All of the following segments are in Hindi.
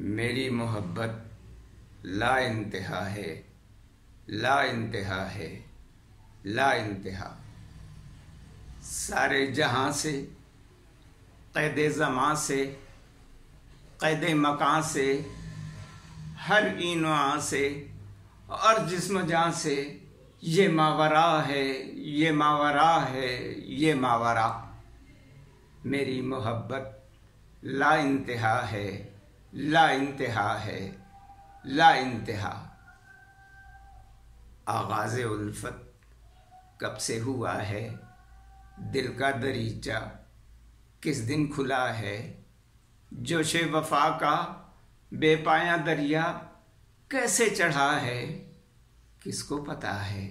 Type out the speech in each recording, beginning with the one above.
मेरी मोहब्बत ला इंतहा है, ला इंतहा है, ला इंतहा। सारे जहां से, क़ैद ज़मां से, क़ैद मकां से, हर ईन आ से और जिस्म जान से, ये मावरा है, ये मावरा है, ये मावरा। मेरी मोहब्बत ला इंतहा है, ला इंतहा है, ला इंतहा। आगाज़े उल्फत कब से हुआ है, दिल का दरीचा किस दिन खुला है। जोशे वफा का बेपाया दरिया कैसे चढ़ा है, किसको पता है।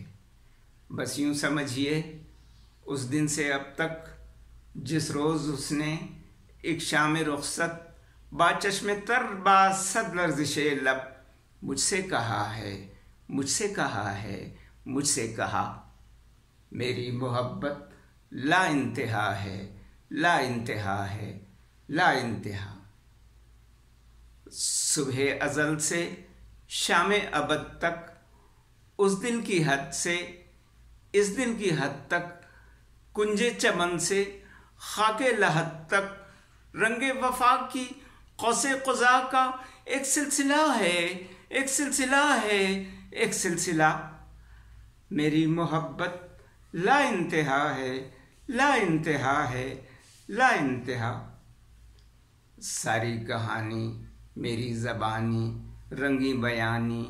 बस यूं समझिए उस दिन से अब तक, जिस रोज़ उसने एक शाम रुख़सत बाचश्मे तर बासद लर्ज़िशे लब मुझसे कहा है, मुझसे कहा है, मुझसे कहा। मेरी मोहब्बत ला इंतहा है, ला इंतहा है, ला इंतहा। सुबह अज़ल से शाम अबद तक, उस दिन की हद से इस दिन की हद तक, कुंजे चमन से खाके लहद तक, रंगे वफा की कौसे क़ुज़ा का एक सिलसिला है, एक सिलसिला है, एक सिलसिला। मेरी मोहब्बत ला इंतहा है, ला इंतहा है, ला इंतहा। सारी कहानी मेरी ज़बानी रंगी बयानी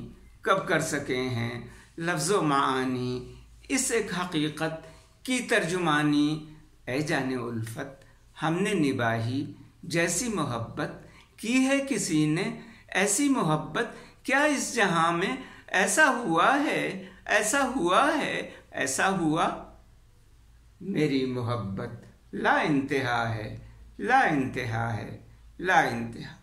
कब कर सके हैं लफ्ज़ो मानी, इस एक हकीकत की तर्जुमानी। ऐ जाने उल्फत हमने निभाही जैसी मोहब्बत की है किसी ने, ऐसी मोहब्बत क्या इस जहां में ऐसा हुआ है, ऐसा हुआ है, ऐसा हुआ। मेरी मोहब्बत ला इंतहा है, ला इंतहा है, ला इंतहा।